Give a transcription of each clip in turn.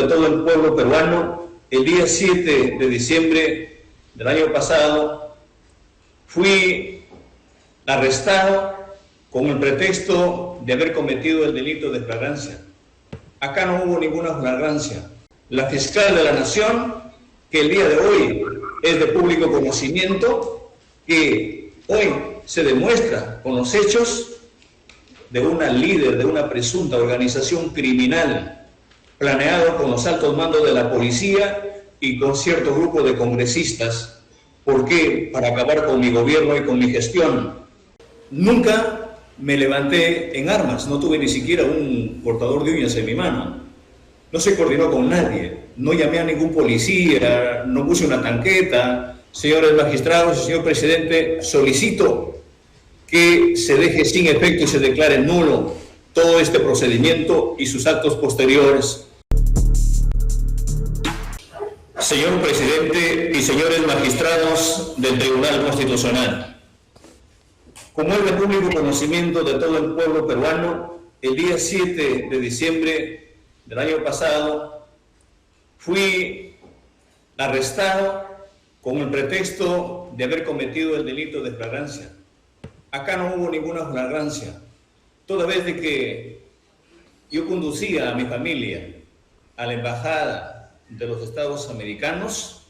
de todo el pueblo peruano, el día 7 de diciembre del año pasado, fui arrestado con el pretexto de haber cometido el delito de flagrancia. Acá no hubo ninguna flagrancia. La fiscal de la Nación, que el día de hoy es de público conocimiento, que hoy se demuestra con los hechos de una líder de una presunta organización criminal planeado con los altos mandos de la policía y con cierto grupo de congresistas. ¿Por qué? Para acabar con mi gobierno y con mi gestión. Nunca me levanté en armas, no tuve ni siquiera un cortador de uñas en mi mano. No se coordinó con nadie, no llamé a ningún policía, no puse una tanqueta. Señores magistrados y señor presidente, solicito que se deje sin efecto y se declare nulo todo este procedimiento y sus actos posteriores. Señor presidente y señores magistrados del Tribunal Constitucional, como es de público conocimiento de todo el pueblo peruano, el día 7 de diciembre del año pasado fui arrestado con el pretexto de haber cometido el delito de flagrancia. Acá no hubo ninguna flagrancia, toda vez de que yo conducía a mi familia a la embajada de los Estados Americanos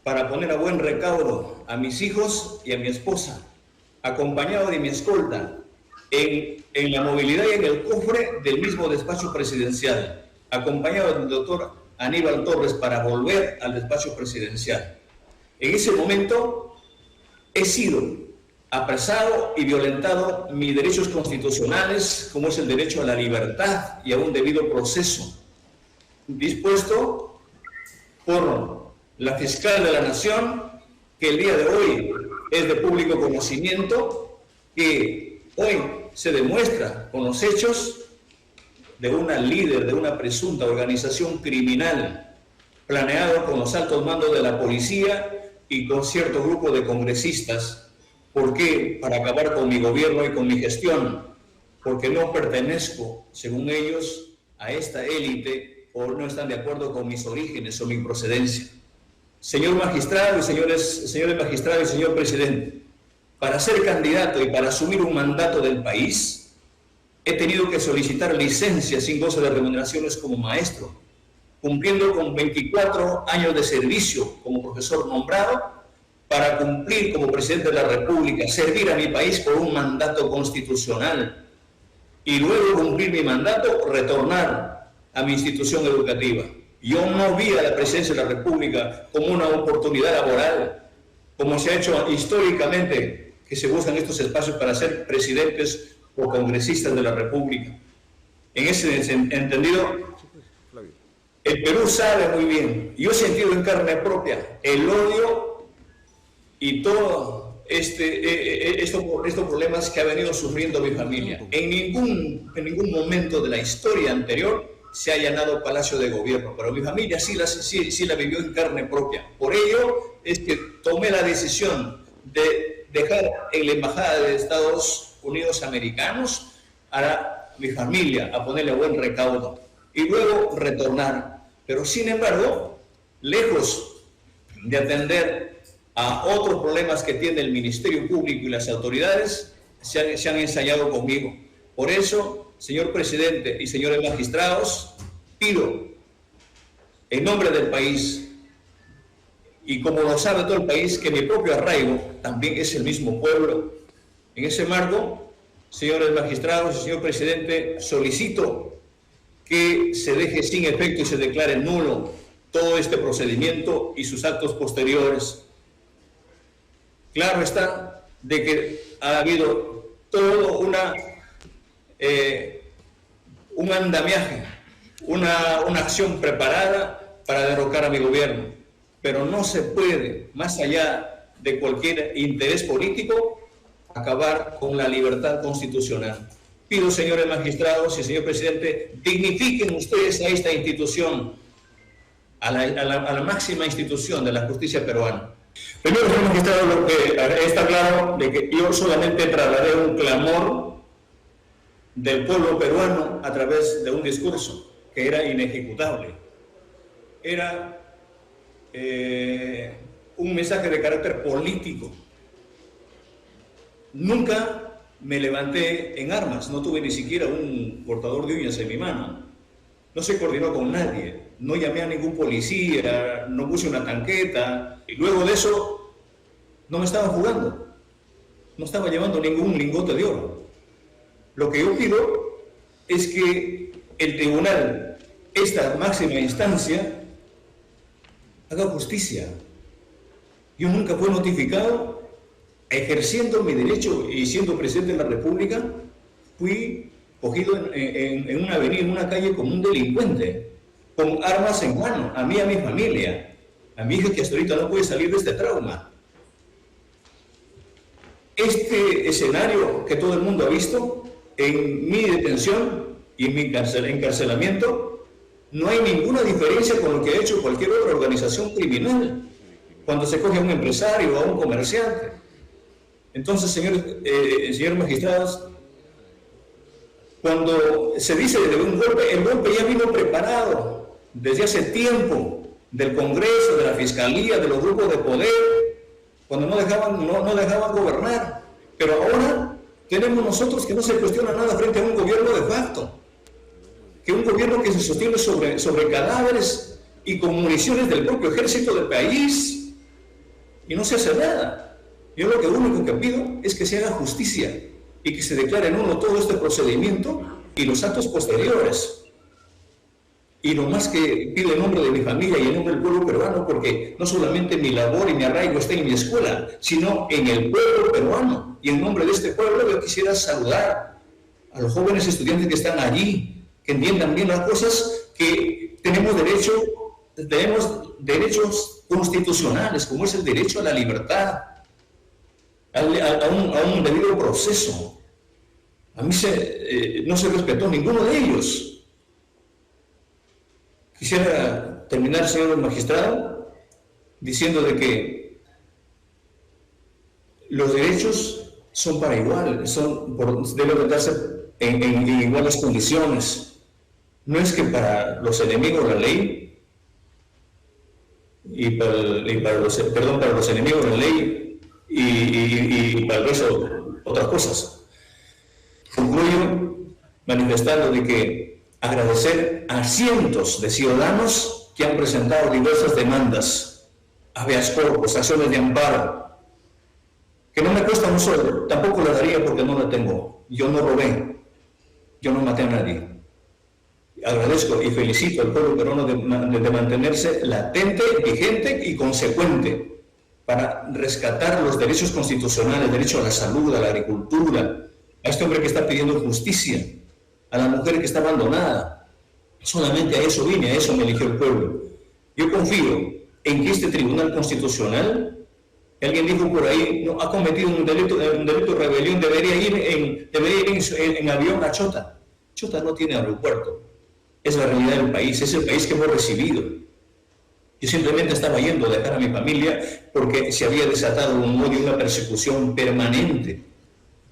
para poner a buen recaudo a mis hijos y a mi esposa, acompañado de mi escolta en la movilidad y en el cofre del mismo despacho presidencial, acompañado del doctor Aníbal Torres para volver al despacho presidencial. En ese momento he sido apresado y violentado mis derechos constitucionales, como es el derecho a la libertad y a un debido proceso, dispuesto por la fiscal de la Nación, que el día de hoy es de público conocimiento, que hoy se demuestra con los hechos de una líder de una presunta organización criminal planeado con los altos mandos de la policía y con cierto grupo de congresistas. ¿Por qué? Para acabar con mi gobierno y con mi gestión, porque no pertenezco, según ellos, a esta élite o no están de acuerdo con mis orígenes o mi procedencia. Señor magistrado y señores magistrados y señor presidente, para ser candidato y para asumir un mandato del país, he tenido que solicitar licencia sin goce de remuneraciones como maestro, cumpliendo con 24 años de servicio como profesor nombrado, para cumplir como presidente de la República, servir a mi país por un mandato constitucional y luego cumplir mi mandato, retornar a mi institución educativa. Yo no vi a la presidencia de la República como una oportunidad laboral, como se ha hecho históricamente, que se buscan estos espacios para ser presidentes o congresistas de la República. En ese entendido, el Perú sabe muy bien, yo he sentido en carne propia el odio y todo estos problemas que ha venido sufriendo mi familia. En ningún momento de la historia anterior se ha allanado Palacio de Gobierno, pero mi familia sí la vivió en carne propia. Por ello es que tomé la decisión de dejar en la Embajada de Estados Unidos Americanos a mi familia, a ponerle buen recaudo y luego retornar. Pero sin embargo, lejos de atender a otros problemas que tiene el Ministerio Público y las autoridades, se han ensayado conmigo. Por eso, señor presidente y señores magistrados, pido en nombre del país, y como lo sabe todo el país, que mi propio arraigo también es el mismo pueblo. En ese marco, señores magistrados y señor presidente, solicito que se deje sin efecto y se declare nulo todo este procedimiento y sus actos posteriores. Claro está de que ha habido todo un andamiaje, una acción preparada para derrocar a mi gobierno, pero no se puede, más allá de cualquier interés político, acabar con la libertad constitucional. Pido, señores magistrados y señor presidente, dignifiquen ustedes a esta institución, a la máxima institución de la justicia peruana. Primero, señor magistrado, lo que está claro de que yo solamente trasladé un clamor del pueblo peruano a través de un discurso que era inejecutable. era un mensaje de carácter político. Nunca me levanté en armas, no tuve ni siquiera un cortador de uñas en mi mano, no se coordinó con nadie, no llamé a ningún policía, no puse una tanqueta, y luego de eso no me estaban jugando, no estaba llevando ningún lingote de oro. Lo que yo pido es que el tribunal, esta máxima instancia, haga justicia. Yo nunca fui notificado, ejerciendo mi derecho y siendo presidente de la República, fui cogido en una avenida, en una calle como un delincuente, con armas en mano, a mí y a mi familia, a mi hija que hasta ahorita no puede salir de este trauma. Este escenario que todo el mundo ha visto, en mi detención y en mi encarcelamiento, no hay ninguna diferencia con lo que ha hecho cualquier otra organización criminal cuando se coge a un empresario o a un comerciante. Entonces, señores magistrados, cuando se dice de un golpe, el golpe ya vino preparado desde hace tiempo del Congreso, de la Fiscalía, de los grupos de poder, cuando no dejaban gobernar. Pero ahora tenemos nosotros que no se cuestiona nada frente a un gobierno de facto, que un gobierno que se sostiene sobre cadáveres y con municiones del propio ejército del país, y no se hace nada. Yo lo único que pido es que se haga justicia y que se declare nulo todo este procedimiento y los actos posteriores. Y lo más que pido en nombre de mi familia y en nombre del pueblo peruano, porque no solamente mi labor y mi arraigo está en mi escuela, sino en el pueblo peruano. Y en nombre de este pueblo yo quisiera saludar a los jóvenes estudiantes que están allí, que entiendan bien las cosas, que tenemos derechos constitucionales, como es el derecho a la libertad, a un debido proceso. A mí no se respetó ninguno de ellos. Quisiera terminar, señor magistrado, diciendo de que los derechos son para igual, deben darse en iguales condiciones. No es que para los enemigos de la ley para los enemigos de la ley y para el resto otras cosas. Concluyo manifestando de que agradecer a cientos de ciudadanos que han presentado diversas demandas, habeas corpus, acciones de amparo, que no me cuesta un sueldo, tampoco la daría porque no la tengo. Yo no robé, yo no maté a nadie. Agradezco y felicito al pueblo peruano de mantenerse latente, vigente y consecuente para rescatar los derechos constitucionales, derecho a la salud, a la agricultura, a este hombre que está pidiendo justicia, a la mujer que está abandonada. Solamente a eso vine, a eso me eligió el pueblo. Yo confío en que este Tribunal Constitucional, alguien dijo por ahí, no, ha cometido un delito de rebelión, debería ir en avión a Chota. Chota no tiene aeropuerto. Es la realidad del país, es el país que hemos recibido. Yo simplemente estaba yendo a dejar a mi familia porque se había desatado un odio y una persecución permanente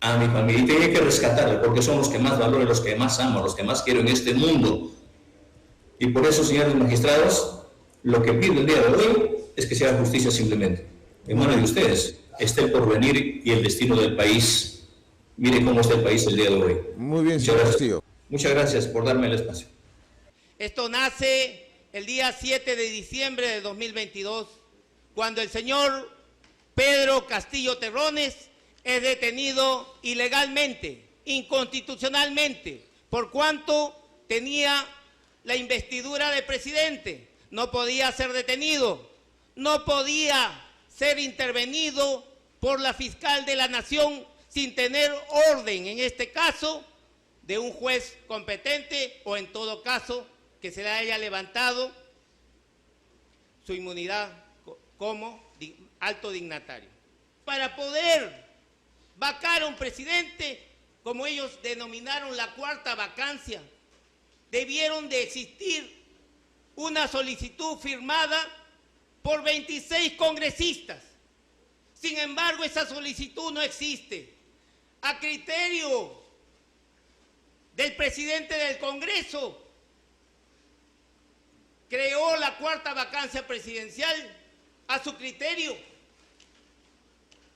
a mi familia, y tenía que rescatarla porque son los que más valoro, los que más amo, los que más quiero en este mundo. Y por eso, señores magistrados, lo que pido el día de hoy es que se haga justicia simplemente. En manos de ustedes está el porvenir y el destino del país. Mire cómo está el país el día de hoy. Muy bien, señor Castillo. Muchas gracias por darme el espacio. Esto nace el día 7 de diciembre de 2022, cuando el señor Pedro Castillo Terrones es detenido ilegalmente, inconstitucionalmente, por cuanto tenía la investidura de presidente. No podía ser detenido, no podía ser intervenido por la fiscal de la Nación sin tener orden, en este caso, de un juez competente o en todo caso que se le haya levantado su inmunidad como alto dignatario. Para poder vacar a un presidente, como ellos denominaron la cuarta vacancia, debieron de existir una solicitud firmada por 26 congresistas. Sin embargo, esa solicitud no existe. A criterio del presidente del Congreso, creó la cuarta vacancia presidencial a su criterio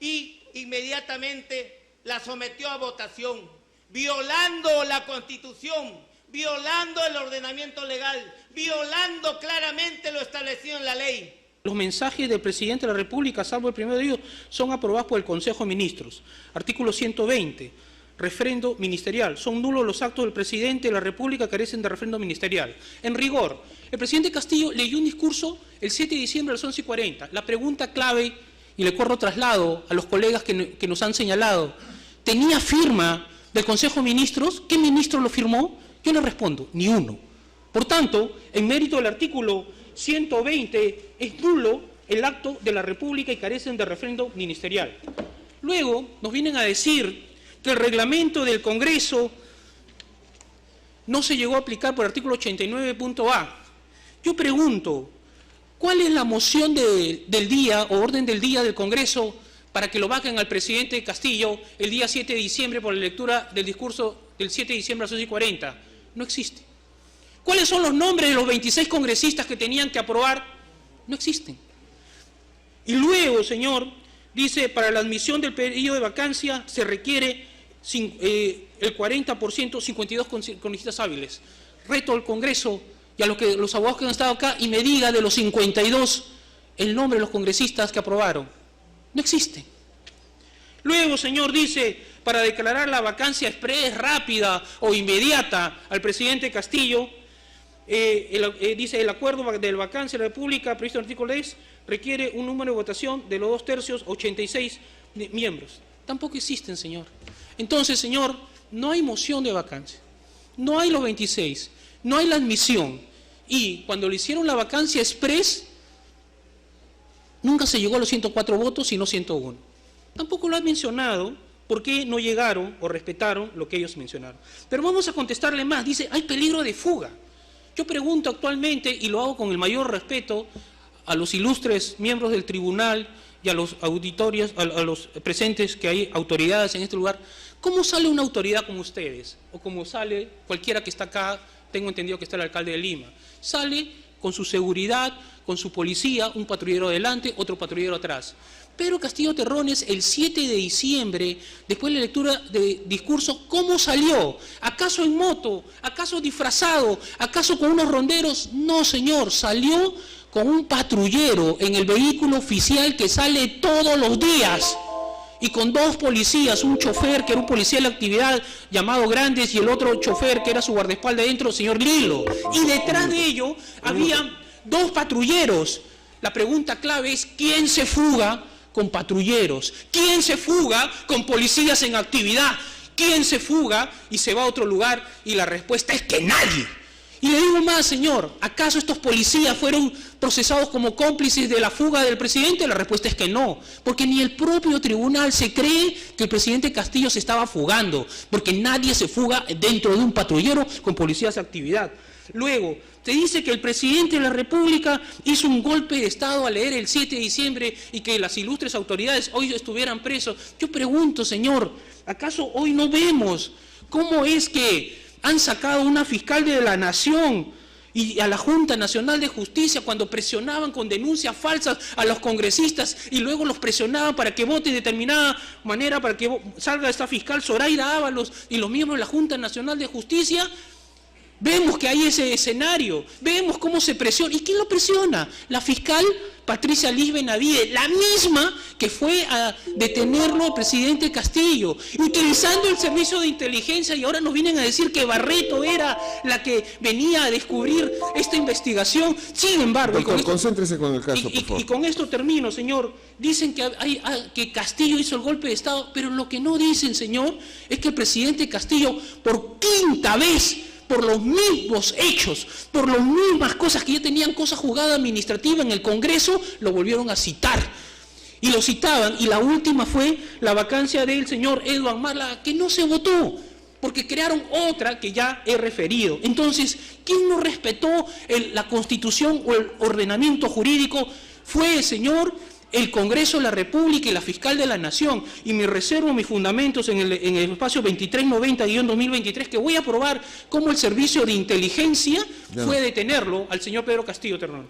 y inmediatamente la sometió a votación, violando la Constitución, violando el ordenamiento legal, violando claramente lo establecido en la ley. Los mensajes del presidente de la República, salvo el primero de ellos, son aprobados por el Consejo de Ministros. Artículo 120, refrendo ministerial. Son nulos los actos del presidente de la República que carecen de refrendo ministerial. En rigor, el presidente Castillo leyó un discurso el 7 de diciembre a las 11:40. La pregunta clave, y le corro traslado a los colegas que nos han señalado, ¿tenía firma del Consejo de Ministros? ¿Qué ministro lo firmó? Yo le respondo, ni uno. Por tanto, en mérito del artículo 120, es nulo el acto de la República y carecen de refrendo ministerial. Luego nos vienen a decir que el reglamento del Congreso no se llegó a aplicar por el artículo 89.a. Yo pregunto, ¿cuál es la moción del día o orden del día del Congreso para que lo vaquen al presidente Castillo el día 7 de diciembre por la lectura del discurso del 7 de diciembre a las 11:40? No existe. ¿Cuáles son los nombres de los 26 congresistas que tenían que aprobar? No existen. Y luego, señor, dice, para la admisión del periodo de vacancia se requiere el 40%, 52 congresistas hábiles. Reto al Congreso y a los abogados que han estado acá y me diga de los 52 el nombre de los congresistas que aprobaron. No existe. Luego, señor, dice, para declarar la vacancia express, rápida o inmediata al presidente Castillo, dice, el acuerdo de la vacancia de la República, previsto en el artículo 10, requiere un número de votación de los 2/3, 86 miembros. Tampoco existen, señor. Entonces, señor, no hay moción de vacancia, no hay los 26, no hay la admisión. Y cuando le hicieron la vacancia express, nunca se llegó a los 104 votos, sino 101. Tampoco lo han mencionado, ¿por qué no llegaron o respetaron lo que ellos mencionaron? Pero vamos a contestarle más. Dice, hay peligro de fuga. Yo pregunto actualmente, y lo hago con el mayor respeto, a los ilustres miembros del tribunal y a los auditorios, a los presentes, que hay autoridades en este lugar, ¿cómo sale una autoridad como ustedes? O como sale cualquiera que está acá, tengo entendido que está el alcalde de Lima. Sale con su seguridad, con su policía, un patrullero adelante, otro patrullero atrás. Pedro Castillo Terrones, el 7 de diciembre, después de la lectura de discurso, ¿cómo salió? ¿Acaso en moto? ¿Acaso disfrazado? ¿Acaso con unos ronderos? No, señor, salió con un patrullero en el vehículo oficial que sale todos los días y con dos policías, un chofer que era un policía de la actividad llamado Grandes y el otro chofer que era su guardaespaldas dentro, señor Lilo. Y detrás de ello había dos patrulleros. La pregunta clave es, ¿quién se fuga con patrulleros? ¿Quién se fuga con policías en actividad? ¿Quién se fuga y se va a otro lugar? Y la respuesta es que nadie. Y le digo más, señor, ¿acaso estos policías fueron procesados como cómplices de la fuga del presidente? La respuesta es que no, porque ni el propio tribunal se cree que el presidente Castillo se estaba fugando, porque nadie se fuga dentro de un patrullero con policías de actividad. Luego, te dice que el presidente de la República hizo un golpe de Estado al leer el 7 de diciembre y que las ilustres autoridades hoy estuvieran presos. Yo pregunto, señor, ¿acaso hoy no vemos cómo es que han sacado una fiscal de la Nación y a la Junta Nacional de Justicia cuando presionaban con denuncias falsas a los congresistas y luego los presionaban para que voten de determinada manera para que salga esta fiscal Zoraida Ábalos y los miembros de la Junta Nacional de Justicia? Vemos que hay ese escenario, vemos cómo se presiona. ¿Y quién lo presiona? La fiscal Patricia Liz Benavides, la misma que fue a detenerlo el presidente Castillo, utilizando el servicio de inteligencia, y ahora nos vienen a decir que Barreto era la que venía a descubrir esta investigación. Sin embargo... Doctor, concéntrese con el caso, por favor. Y con esto termino, señor. Dicen que Castillo hizo el golpe de Estado, pero lo que no dicen, señor, es que el presidente Castillo, por quinta vez, por los mismos hechos, por las mismas cosas que ya tenían cosa jugada administrativa en el Congreso, lo volvieron a citar. Y lo citaban, y la última fue la vacancia del señor Edward Marla, que no se votó, porque crearon otra que ya he referido. Entonces, ¿quién no respetó la Constitución o el ordenamiento jurídico? Fue, señor, el Congreso de la República y la Fiscal de la Nación, y me reservo mis fundamentos en el espacio 2390-2023, que voy a probar cómo el servicio de inteligencia fue detenerlo al señor Pedro Castillo Terrones.